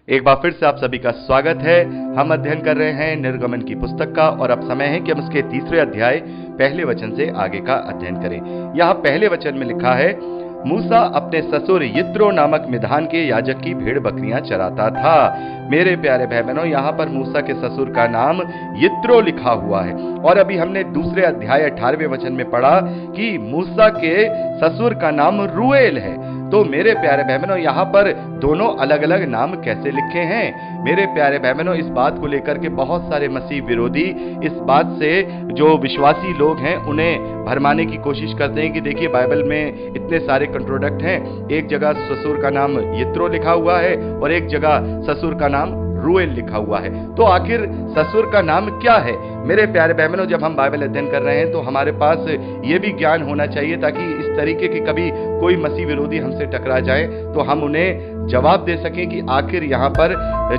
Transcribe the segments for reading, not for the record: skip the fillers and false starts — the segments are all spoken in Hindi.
एक बार फिर से आप सभी का स्वागत है। हम अध्ययन कर रहे हैं निर्गमन की पुस्तक का और अब समय है कि हम उसके तीसरे अध्याय पहले वचन से आगे का अध्ययन करें। यहाँ पहले वचन में लिखा है, मूसा अपने ससुर यित्रो नामक मिधान के याजक की भेड़ बकरियां चराता था। मेरे प्यारे भाई बहनों, यहाँ पर मूसा के ससुर का नाम यित्रो लिखा हुआ है और अभी हमने दूसरे अध्याय 18वें वचन में पढ़ा कि मूसा के ससुर का नाम रूएल है। तो मेरे प्यारे भाई बहनों, यहाँ पर दोनों अलग अलग नाम कैसे लिखे हैं? मेरे प्यारे भाई बहनों, इस बात को लेकर के बहुत सारे मसीह विरोधी इस बात से जो विश्वासी लोग हैं उन्हें भरमाने की कोशिश करते हैं कि देखिए बाइबल में इतने सारे कंट्रोडक्ट हैं। एक जगह ससुर का नाम यित्रो लिखा हुआ है और एक जगह ससुर का नाम रूएल लिखा हुआ है। तो आखिर ससुर का नाम क्या है? मेरे प्यारे भाई बहनों, जब हम बाइबल अध्ययन कर रहे हैं तो हमारे पास ये भी ज्ञान होना चाहिए ताकि इस तरीके की कभी कोई मसीह विरोधी हमसे टकरा जाए तो हम उन्हें जवाब दे सकें कि आखिर यहाँ पर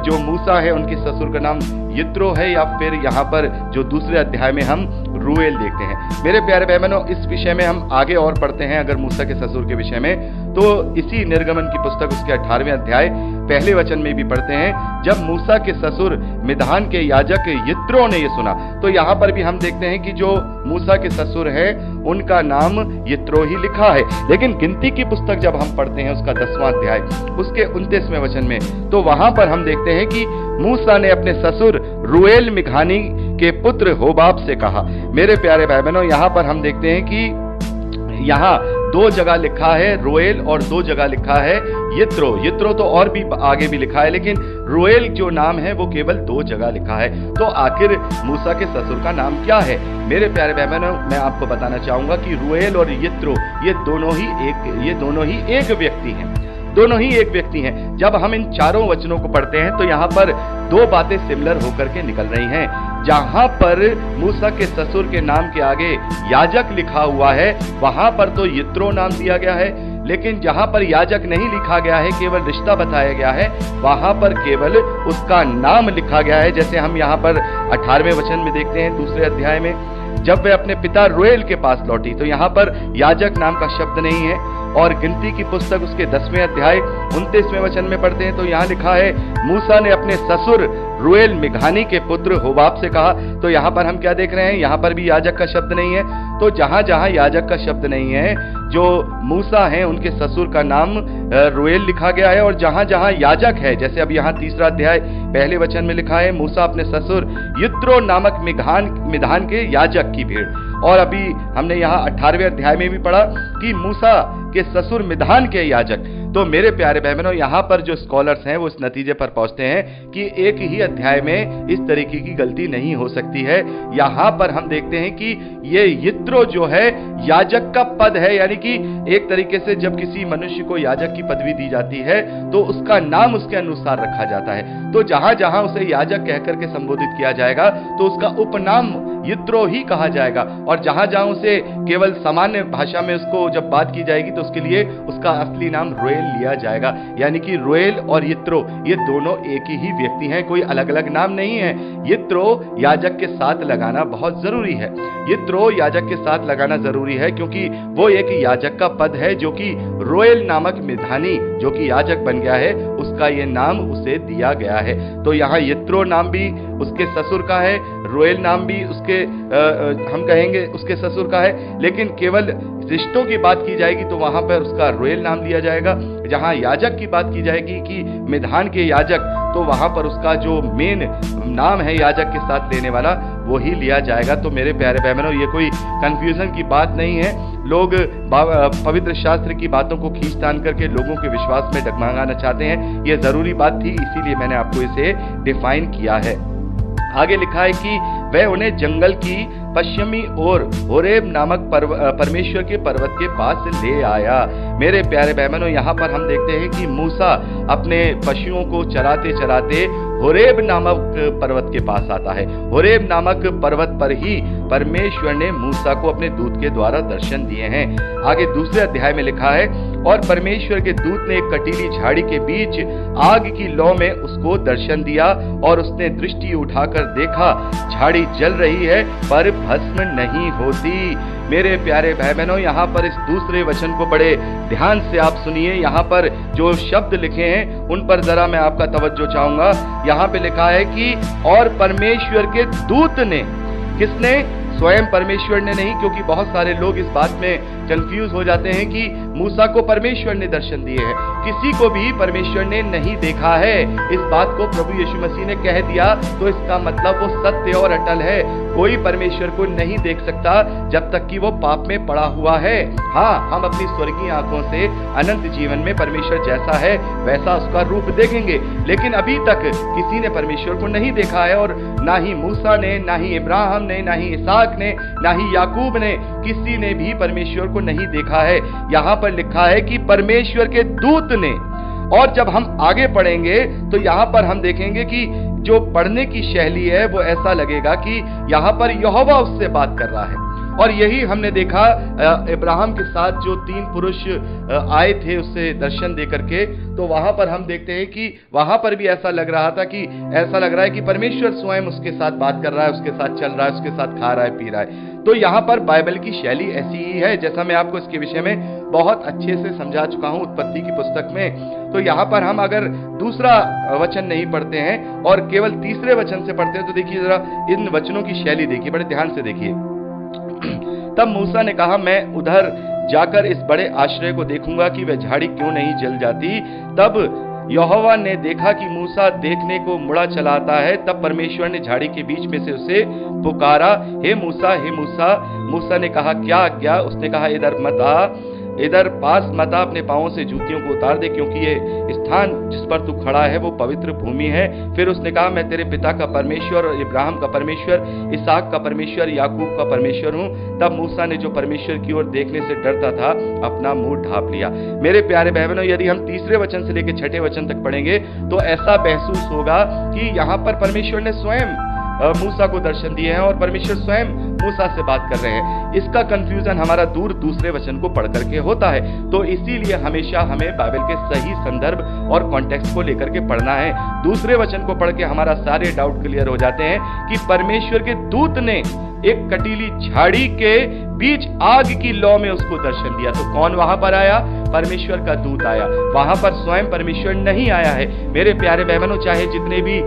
जो मूसा है उनके ससुर का नाम यित्रो है या फिर यहाँ पर जो दूसरे अध्याय में हम रूएल देखते हैं। मेरे प्यारे भाई बहनों, इस विषय में हम आगे और पढ़ते हैं अगर मूसा के ससुर के विषय में, तो इसी निर्गमन की पुस्तक उसके 18वें अध्याय पहले वचन में भी पढ़ते हैं, जब मूसा के ससुर मिधान के याजक यित्रो ने ये सुना। तो यहाँ पर भी हम देखते हैं कि जो मूसा के ससुर है उनका नाम यित्रो ही लिखा है। लेकिन गिनती की पुस्तक जब हम पढ़ते हैं उसका 10वां अध्याय उसके 29वें वचन में, तो वहां पर हम देखते हैं कि मूसा ने अपने ससुर रूएल मिघानी के पुत्र होबाब से कहा। मेरे प्यारे भाई बहनों, यहाँ पर हम देखते हैं कि यहाँ 2 जगह लिखा है रूएल और 2 जगह लिखा है यित्रो। यित्रो तो और भी आगे भी लिखा है, लेकिन रूएल जो नाम है वो केवल 2 जगह लिखा है। तो आखिर मूसा के ससुर का नाम क्या है? मेरे प्यारे भाई बहनों, मैं आपको बताना चाहूंगा कि रूएल और यित्रो ये दोनों ही एक व्यक्ति हैं। दोनों ही एक व्यक्ति हैं। जब हम इन चारों वचनों को पढ़ते हैं तो यहाँ पर 2 बातें सिमिलर होकर के निकल रही हैं। जहां पर मूसा के ससुर के नाम के आगे याजक लिखा हुआ है वहां पर तो यित्रो नाम दिया गया है, लेकिन जहां पर याजक नहीं लिखा गया है, केवल रिश्ता बताया गया है, वहां पर केवल उसका नाम लिखा गया है। जैसे हम यहाँ पर 18वें वचन में देखते हैं दूसरे अध्याय में, जब वे अपने पिता रूएल के पास लौटी, तो यहाँ पर याजक नाम का शब्द नहीं है। और गिनती की पुस्तक उसके 10वें अध्याय 29वें वचन में पढ़ते हैं तो यहाँ लिखा है, मूसा ने अपने ससुर रूएल मिघानी के पुत्र होबाब से कहा। तो यहाँ पर हम क्या देख रहे हैं? यहाँ पर भी याजक का शब्द नहीं है। तो जहां जहां याजक का शब्द नहीं है, जो मूसा हैं उनके ससुर का नाम रूएल लिखा गया है, और जहां जहां याजक है, जैसे अब यहाँ तीसरा अध्याय पहले वचन में लिखा है, मूसा अपने ससुर यित्रो नामक मिधान के याजक की भेड़। और अभी हमने यहाँ 18वें अध्याय में भी पढ़ा कि मूसा के ससुर मिधान के याजक। तो मेरे प्यारे भाई बहनों, यहाँ पर जो स्कॉलर्स हैं वो इस नतीजे पर पहुंचते हैं कि एक ही अध्याय में इस तरीके की गलती नहीं हो सकती है। यहाँ पर हम देखते हैं कि ये यित्रो जो है याजक का पद है, यानी कि एक तरीके से जब किसी मनुष्य को याजक की पदवी दी जाती है तो उसका नाम उसके अनुसार रखा जाता है। तो जहां जहां उसे याजक कहकर के संबोधित किया जाएगा तो उसका उपनाम यित्रो ही कहा जाएगा, और जहां जहां उसे केवल सामान्य भाषा में उसको जब बात की जाएगी तो उसके लिए उसका असली नाम रूएल लिया जाएगा। यानी कि रूएल और यित्रो ये दोनों एक ही व्यक्ति हैं, कोई अलग अलग नाम नहीं है। यित्रो याजक के साथ लगाना बहुत जरूरी है। यित्रो याजक के साथ लगाना जरूरी है क्योंकि वो एक याजक का पद है जो कि रूएल नामक मिधानी जो कि याजक बन गया है उसका ये नाम उसे दिया गया है। तो यहाँ यित्रो नाम भी उसके ससुर का है, रूएल नाम भी उसके हम कहेंगे उसके ससुर का है, लेकिन केवल रिश्तों की बात की जाएगी तो वहां पर उसका रूएल नाम लिया जाएगा। जहां याजक की बात की जाएगी कि मिधान के याजक, तो वहां पर उसका जो मेन नाम है याजक के साथ लेने वाला वो ही लिया जाएगा। तो मेरे प्यारे भाई बहनों, ये कोई कंफ्यूजन की बात नहीं है। लोग पवित्र शास्त्र की बातों को खींच तान करके लोगों के विश्वास में डगमगाना चाहते हैं। ये जरूरी बात थी, इसीलिए मैंने आपको इसे डिफाइन किया है। आगे लिखा है कि वह उन्हें जंगल की पश्चिमी ओर होरेब नामक परमेश्वर के पर्वत के पास ले आया। मेरे प्यारे भाई बहनों, यहाँ पर हम देखते हैं कि मूसा अपने पशुओं को चराते चराते होरेब नामक पर्वत के पास आता है। होरेब नामक पर्वत पर ही परमेश्वर ने मूसा को अपने दूत के द्वारा दर्शन दिए हैं। आगे दूसरे अध्याय में लिखा है, और परमेश्वर के दूत ने एक कटीली झाड़ी के बीच आग की लौ में उसको दर्शन दिया, और उसने दृष्टि उठाकर देखा, झाड़ी जल रही है पर भस्म नहीं होती। मेरे प्यारे भाई बहनों, यहाँ पर इस दूसरे वचन को बड़े ध्यान से आप सुनिए। यहाँ पर जो शब्द लिखे हैं उन पर जरा मैं आपका तवज्जो चाहूंगा। यहाँ पे लिखा है कि और परमेश्वर के दूत ने, किसने? स्वयं परमेश्वर ने नहीं, क्योंकि बहुत सारे लोग इस बात में कंफ्यूज हो जाते हैं कि मूसा को परमेश्वर ने दर्शन दिए हैं। किसी को भी परमेश्वर ने नहीं देखा है। इस बात को प्रभु यीशु मसीह ने कह दिया तो इसका मतलब वो सत्य और अटल है। कोई परमेश्वर को नहीं देख सकता जब तक कि वो पाप में पड़ा हुआ है। हाँ, हम अपनी स्वर्गीय आंखों से अनंत जीवन में परमेश्वर जैसा है वैसा उसका रूप देखेंगे, लेकिन अभी तक किसी ने परमेश्वर को नहीं देखा है। और ना ही मूसा ने, ना ही इब्राहिम ने, ना ही इसहाक ने, ना ही याकूब ने, किसी ने भी परमेश्वर को नहीं देखा है। यहाँ पर लिखा है कि परमेश्वर के दूत ने। और जब हम आगे पढ़ेंगे तो यहाँ पर हम देखेंगे कि जो पढ़ने की शैली है वो ऐसा लगेगा कि यहाँ पर यहोवा उससे बात कर रहा है। और यही हमने देखा इब्राहिम के साथ जो 3 पुरुष आए थे उससे दर्शन दे करके, तो वहां पर हम देखते हैं कि वहां पर भी ऐसा लग रहा था कि ऐसा लग रहा है कि परमेश्वर स्वयं उसके साथ बात कर रहा है, उसके साथ चल रहा है, उसके साथ खा रहा है, पी रहा है। तो यहाँ पर बाइबल की शैली ऐसी ही है, जैसा मैं आपको इसके विषय में बहुत अच्छे से समझा चुका हूं उत्पत्ति की पुस्तक में। तो यहाँ पर हम अगर दूसरा वचन नहीं पढ़ते हैं और केवल तीसरे वचन से पढ़ते हैं तो देखिए जरा इन वचनों की शैली देखिए, बड़े ध्यान से देखिए। तब मूसा ने कहा, मैं उधर जाकर इस बड़े आश्रय को देखूंगा कि वह झाड़ी क्यों नहीं जल जाती। तब यहोवा ने देखा कि मूसा देखने को मुड़ा चला आता है। तब परमेश्वर ने झाड़ी के बीच में से उसे पुकारा, हे मूसा, हे मूसा। मूसा ने कहा, क्या आज्ञा? उसने कहा, इधर मत आ, इधर पास मत आ, अपने पांवों से जूतियों को उतार दे, क्योंकि ये स्थान जिस पर तू खड़ा है वो पवित्र भूमि है। फिर उसने कहा, मैं तेरे पिता का परमेश्वर और इब्राहिम का परमेश्वर, इसहाक का परमेश्वर, याकूब का परमेश्वर हूँ। तब मूसा ने जो परमेश्वर की ओर देखने से डरता था अपना मुंह ढांप लिया। मेरे प्यारे बहनों, यदि हम तीसरे वचन से लेकर छठे वचन तक पढ़ेंगे तो ऐसा महसूस होगा कि यहाँ पर परमेश्वर ने स्वयं मूसा को दर्शन दिए हैं और परमेश्वर स्वयं मूसा से बात कर रहे हैं। इसका कंफ्यूजन हमारा दूसरे वचन को पढ़ करके होता है। तो इसीलिए हमेशा हमें बाइबल के सही संदर्भ और कॉन्टेक्स्ट को लेकर के पढ़ना है। दूसरे वचन को पढ़ के हमारा सारे डाउट क्लियर हो जाते हैं कि परमेश्वर के दूत ने एक कटीली झाड़ी के बीच आग की लौ में उसको दर्शन दिया। तो कौन वहां पर आया? परमेश्वर का दूत आया। वहां पर स्वयं परमेश्वर नहीं आया है। मेरे प्यारे बहनों, चाहे जितने भी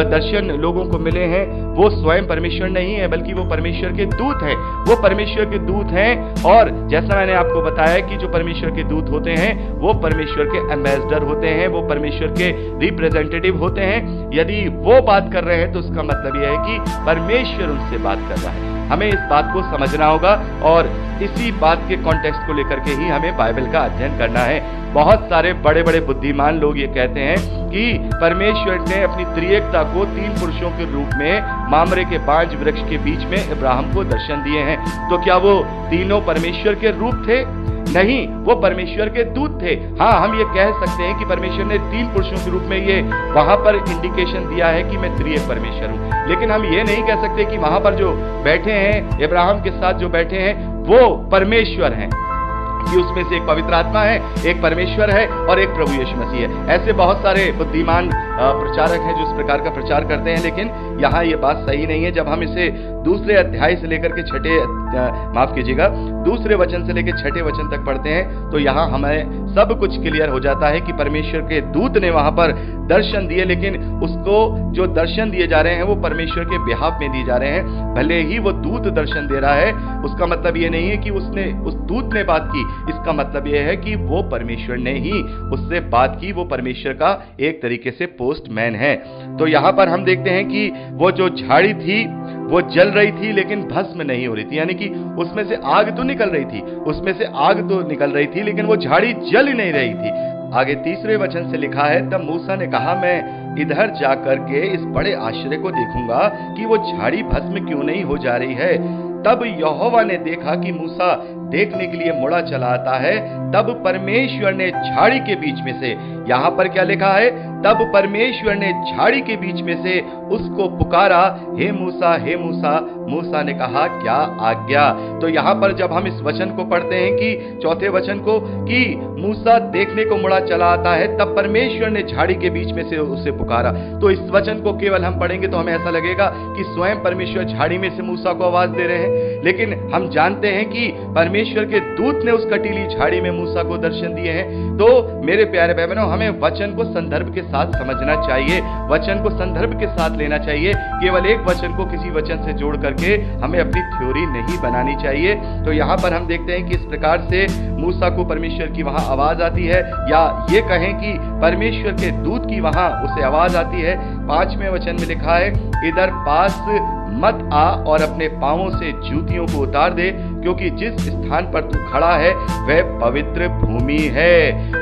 दर्शन लोगों को मिले हैं वो स्वयं परमेश्वर नहीं है, बल्कि वो परमेश्वर के दूत हैं। वो परमेश्वर के दूत हैं। और जैसा मैंने आपको बताया कि जो परमेश्वर के दूत होते हैं वो परमेश्वर के एम्बेसडर होते हैं, वो परमेश्वर के रिप्रेजेंटेटिव होते हैं। यदि वो बात कर रहे हैं तो उसका मतलब यह है कि परमेश्वर उनसे बात कर रहा है। हमें इस बात को समझना होगा और इसी बात के कॉन्टेक्स्ट को लेकर के ही हमें बाइबल का अध्ययन करना है। बहुत सारे बड़े बड़े बुद्धिमान लोग ये कहते हैं कि परमेश्वर ने अपनी त्रिएकता को 3 पुरुषों के रूप में मामरे के 5 वृक्ष के बीच में इब्राहिम को दर्शन दिए हैं। तो क्या वो तीनों परमेश्वर के रूप थे? नहीं, वो परमेश्वर के दूत थे। हाँ, हम ये कह सकते हैं कि परमेश्वर ने 3 पुरुषों के रूप में ये वहां पर इंडिकेशन दिया है कि मैं त्रिएक परमेश्वर हूं। लेकिन हम ये नहीं कह सकते कि वहां पर जो बैठे हैं, इब्राहिम के साथ जो बैठे हैं वो परमेश्वर हैं, कि उसमें से एक पवित्र आत्मा है, एक परमेश्वर है और एक प्रभु यीशु मसीह है। ऐसे बहुत सारे बुद्धिमान प्रचारक हैं जो इस प्रकार का प्रचार करते हैं, लेकिन यहाँ ये बात सही नहीं है। जब हम इसे दूसरे अध्याय से लेकर के दूसरे वचन से लेकर छठे वचन तक पढ़ते हैं तो यहाँ हमें सब कुछ क्लियर हो जाता है कि परमेश्वर के दूत ने वहां पर दर्शन दिए, लेकिन उसको जो दर्शन दिए जा रहे हैं वो परमेश्वर के बिहाफ में दिए जा रहे हैं। भले ही वो दूत दर्शन दे रहा है, उसका मतलब ये नहीं है कि उस दूत ने बात की। इसका मतलब यह है कि वो परमेश्वर ने ही उससे बात की। वो परमेश्वर का एक तरीके से पोस्टमैन है। तो यहाँ पर हम देखते हैं कि वो जो झाड़ी थी वो जल रही थी लेकिन भस्म नहीं हो रही थी, यानी कि उसमें से आग तो निकल रही थी, लेकिन वो झाड़ी जल नहीं रही थी। आगे तीसरे वचन से लिखा है, तब मूसा ने कहा, मैं इधर जाकर के इस बड़े आश्चर्य को देखूंगा कि वो झाड़ी भस्म क्यों नहीं हो जा रही है। तब यहोवा ने देखा कि मूसा देखने के लिए मुड़ा चला आता है। तब परमेश्वर ने झाड़ी के बीच में से यहां पर क्या लिखा है, तब परमेश्वर ने झाड़ी के बीच में से उसको पुकारा, हे मूसा, हे मूसा। मूसा ने कहा, क्या आज्ञा। तो यहां पर जब हम इस वचन को पढ़ते हैं कि चौथे वचन को, कि मूसा देखने को मुड़ा चला आता है, तब परमेश्वर ने झाड़ी के बीच में से उसे पुकारा। तो इस वचन को केवल हम पढ़ेंगे तो हमें ऐसा लगेगा कि स्वयं परमेश्वर झाड़ी में से मूसा को आवाज दे रहे हैं, लेकिन हम जानते हैं कि परमेश्वर के दूत ने उस कटीली झाड़ी में मूसा को दर्शन दिए हैं। तो मेरे प्यारे भाई बहनों, हमें वचन को संदर्भ के साथ समझना चाहिए, वचन को संदर्भ के साथ लेना चाहिए। केवल एक वचन को किसी वचन से जोड़ करके हमें अपनी थ्योरी नहीं बनानी चाहिए। तो यहां पर हम देखते हैं कि इस प्रकार से मूसा को परमेश्वर की वहां आवाज आती है, या ये कहें कि परमेश्वर के दूत की वहां उसे आवाज आती है। 5वें वचन में लिखा है, इधर पास मत आ और अपने पांवों से जूतियों को उतार दे, क्योंकि जिस स्थान पर तू खड़ा है वह पवित्र भूमि है।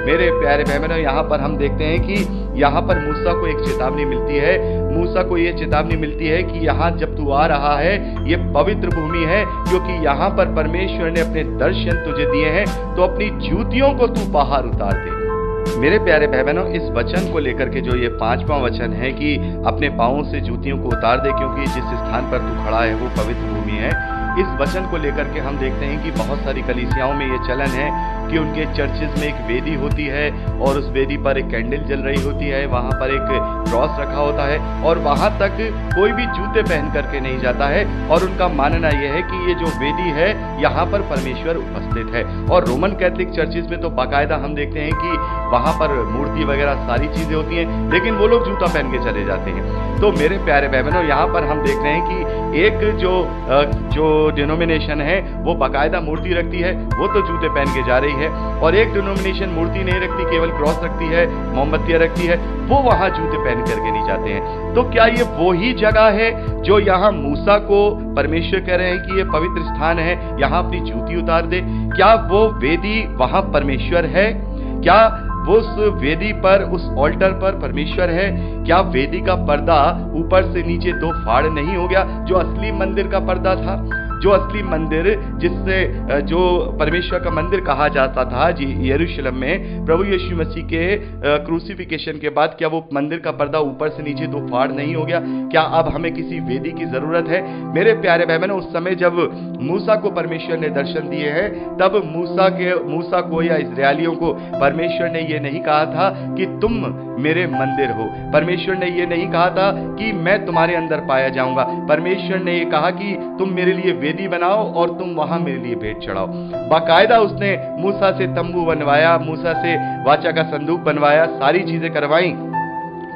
मेरे प्यारे भाई बहनों, यहाँ पर हम देखते हैं कि यहाँ पर मूसा को एक चेतावनी मिलती है। मूसा को यह चेतावनी मिलती है कि यहाँ जब तू आ रहा है ये पवित्र भूमि है, क्योंकि यहाँ पर परमेश्वर ने अपने दर्शन तुझे दिए हैं, तो अपनी जूतियों को तू बाहर उतार दे। मेरे प्यारे भाई बहनों, इस वचन को लेकर के जो ये 5वां वचन है कि अपने पांवों से जूतियों को उतार दे, क्योंकि जिस स्थान पर तू खड़ा है वो पवित्र भूमि है, इस वचन को लेकर के हम देखते हैं कि बहुत सारी कलीसियाओं में ये चलन है कि उनके चर्चेज में एक वेदी होती है और उस वेदी पर एक कैंडल जल रही होती है, वहां पर एक क्रॉस रखा होता है और वहां तक कोई भी जूते पहन करके नहीं जाता है। और उनका मानना यह है कि ये जो वेदी है यहाँ पर परमेश्वर उपस्थित है। और रोमन कैथोलिक चर्चेज में तो बाकायदा हम देखते हैं कि वहां पर मूर्ति वगैरह सारी चीजें होती हैं, लेकिन वो लोग जूता पहन के चले जाते हैं। तो मेरे प्यारे भाई बहनों, यहाँ पर हम देख रहे हैं कि एक जो डिनोमिनेशन है वो बाकायदा मूर्ति रखती है, वो तो जूते पहन के जा रही है, और एक डिनोमिनेशन मूर्ति नहीं रखती, केवल क्रॉस रखती है, मोमबत्तियां रखती है, वो वहां जूते पहन करके नहीं जाते हैं। तो क्या ये वो ही जगह है जो यहाँ मूसा को परमेश्वर कह रहे हैं कि ये पवित्र स्थान है, यहाँ अपनी जूती उतार दे? क्या वो वेदी वहां परमेश्वर है? क्या वो उस वेदी पर, उस ऑल्टर पर परमेश्वर है? क्या वेदी का पर्दा ऊपर से नीचे 2 फाड़ नहीं हो गया, जो असली मंदिर का पर्दा था? जो असली मंदिर, जिससे जो परमेश्वर का मंदिर कहा जाता था जी यरूशलेम में प्रभु यीशु मसीह के क्रूसिफिकेशन के बाद, क्या वो मंदिर का पर्दा ऊपर से नीचे 2 फाड़ नहीं हो गया? क्या अब हमें किसी वेदी की जरूरत है? मेरे प्यारे भाई बहनों, उस समय जब मूसा को परमेश्वर ने दर्शन दिए हैं, तब मूसा को या इस्राएलियों को परमेश्वर ने ये नहीं कहा था कि तुम मेरे मंदिर हो। परमेश्वर ने ये नहीं कहा था कि मैं तुम्हारे अंदर पाया जाऊंगा। परमेश्वर ने ये कहा कि तुम मेरे लिए वेदी बनाओ और तुम वहां मेरे लिए भेंट चढ़ाओ। बाकायदा उसने मूसा से तंबू बनवाया, मूसा से वाचा का संदूक बनवाया, सारी चीजें करवाई,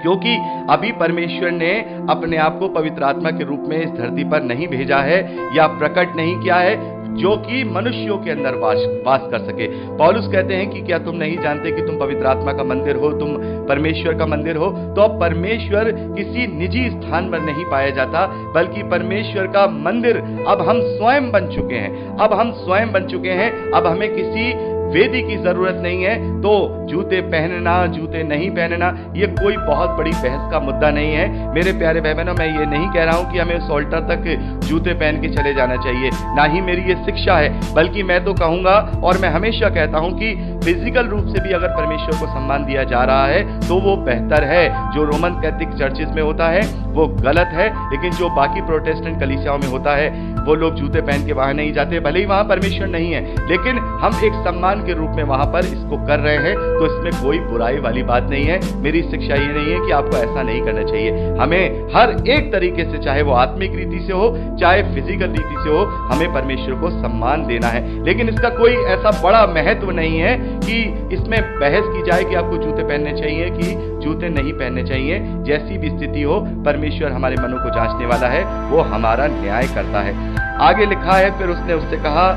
क्योंकि अभी परमेश्वर ने अपने आप को पवित्र आत्मा के रूप में इस धरती पर नहीं भेजा है या प्रकट नहीं किया है, जो कि मनुष्यों के अंदर वास कर सके। पौलुस कहते हैं कि क्या तुम नहीं जानते कि तुम पवित्र आत्मा का मंदिर हो, तुम परमेश्वर का मंदिर हो? तो अब परमेश्वर किसी निजी स्थान पर नहीं पाया जाता, बल्कि परमेश्वर का मंदिर अब हम स्वयं बन चुके हैं। अब हम स्वयं बन चुके हैं, अब हमें किसी वेदी की जरूरत नहीं है। तो जूते पहनना, जूते नहीं पहनना, ये कोई बहुत बड़ी बहस का मुद्दा नहीं है। मेरे प्यारे भाई बहनों, मैं ये नहीं कह रहा हूं कि हमें उस ऑल्टर तक जूते पहन के चले जाना चाहिए, ना ही मेरी ये शिक्षा है, बल्कि मैं तो कहूंगा और मैं हमेशा कहता हूं कि फिजिकल रूप से भी अगर परमेश्वर को सम्मान दिया जा रहा है तो वो बेहतर है। जो रोमन कैथोलिक चर्चेज में होता है वो गलत है, लेकिन जो बाकी प्रोटेस्टेंट कलीसियाओं में होता है वो लोग जूते पहन के वहां नहीं जाते, भले ही वहां परमेश्वर नहीं है, लेकिन हम एक सम्मान के रूप में वहां पर इसको कर रहे हैं, तो इसमें कोई बुराई वाली बात नहीं है। मेरी शिक्षा ये नहीं है कि आपको ऐसा नहीं करना चाहिए। हमें हर एक तरीके से, चाहे वो आत्मिक रीति से हो, चाहे फिजिकल रीति से हो, हमें परमेश्वर को सम्मान देना है। लेकिन इसका कोई ऐसा बड़ा महत्व नहीं है कि इसमें बहस की जाए कि आपको जूते पहनने चाहिए कि जूते नहीं पहनने चाहिए। जैसी भी स्थिति हो, परमेश्वर हमारे मनों को जांचने वाला है, वो हमारा न्याय करता है। आगे लिखा है, फिर उसने उससे कहा,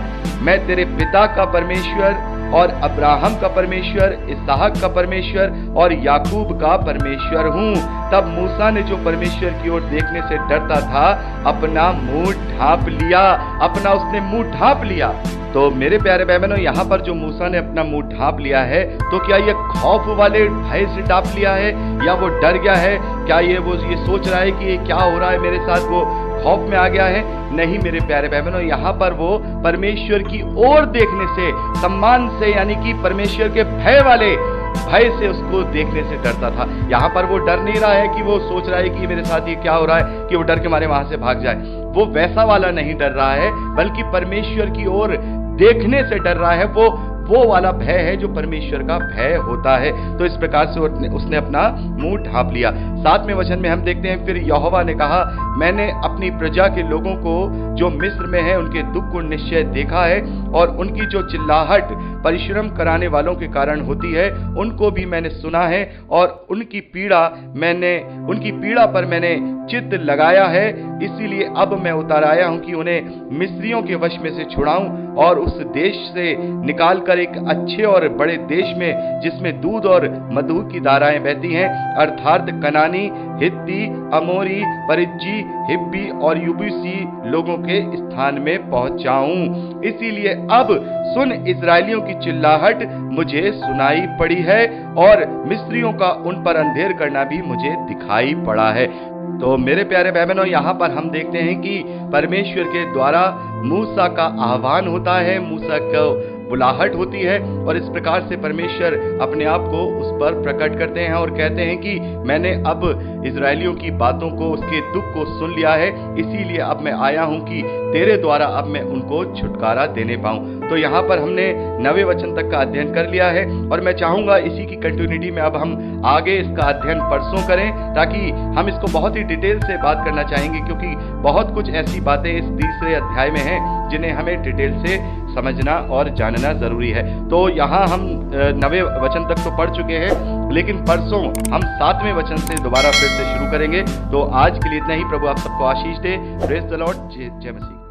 मैं तेरे पिता का परमेश्वर और अब्राहम का परमेश्वर, इसहाक का परमेश्वर और याकूब का परमेश्वर हूं। तब मूसा ने, जो परमेश्वर की ओर देखने से डरता था, अपना मुंह ढांप लिया। अपना उसने मुंह ढांप लिया। तो मेरे प्यारे भाई बहनों, यहाँ पर जो मूसा ने अपना मुंह ढांप लिया है, तो क्या ये खौफ वाले भय से ढांप लिया है या वो डर गया है? क्या वो ये सोच रहा है कि ये क्या हो रहा है मेरे साथ, वो खौफ में आ गया है? नहीं मेरे प्यारे भाई बहनों, यहाँ पर वो परमेश्वर की ओर देखने से, सम्मान से, यानी कि परमेश्वर के भय वाले भय से उसको देखने से डरता था। यहाँ पर वो डर नहीं रहा है कि वो सोच रहा है कि मेरे साथ ये क्या हो रहा है, कि वो डर के मारे वहां से भाग जाए। वो वैसा वाला नहीं डर रहा है, बल्कि परमेश्वर की ओर देखने से डर रहा है। वो वाला भय है जो परमेश्वर का भय होता है। तो इस प्रकार से उसने अपना मुंह ढांप लिया। 7वें वचन में हम देखते हैं, फिर यहोवा ने कहा, मैंने अपनी प्रजा के लोगों को जो मिस्र में है उनके दुख को निश्चय देखा है, और उनकी जो चिल्लाहट परिश्रम कराने वालों के कारण होती है उनको भी मैंने सुना है, और उनकी पीड़ा पर मैंने चित्त लगाया है। इसीलिए अब मैं उतर आया हूं कि उन्हें मिस्रियों के वश में से छुड़ाऊं और उस देश से निकालकर एक अच्छे और बड़े देश में, जिसमें दूध और मधु की धाराएं बहती हैं, अर्थात कनानी, हित्ती, अमोरी, परिज्जी, हिब्बी और युबूसी लोगों के स्थान में पहुंचाऊं। इसीलिए अब सुन, इस्राएलियों की चिल्लाहट मुझे सुनाई पड़ी है, और मिस्रियों का उन पर अंधेर करना भी मुझे दिखाई पड़ा है। तो मेरे प्यारे भाई बहनों, यहाँ पर हम देखते हैं कि परमेश्वर के द्वारा मूसा का आह्वान होता है, मूसा को बुलाहट होती है, और इस प्रकार से परमेश्वर अपने आप को उस पर प्रकट करते हैं और कहते हैं कि मैंने अब इजरायलियों की बातों को, उसके दुख को सुन लिया है, इसीलिए अब मैं आया हूं कि तेरे द्वारा अब मैं उनको छुटकारा देने पाऊं। तो यहाँ पर हमने 9वें वचन तक का अध्ययन कर लिया है, और मैं चाहूंगा इसी की कंटिन्यूटी में अब हम आगे इसका अध्ययन परसों करें, ताकि हम इसको बहुत ही डिटेल से बात करना चाहेंगे, क्योंकि बहुत कुछ ऐसी बातें इस तीसरे अध्याय में हैं जिन्हें हमें डिटेल से समझना और जानना जरूरी है। तो यहाँ हम 9वें वचन तक तो पढ़ चुके हैं, लेकिन परसों हम 7वें वचन से दोबारा फिर से शुरू करेंगे। तो आज के लिए इतना ही। प्रभु आप सबको आशीष दे। Praise the Lord. जय मसीह।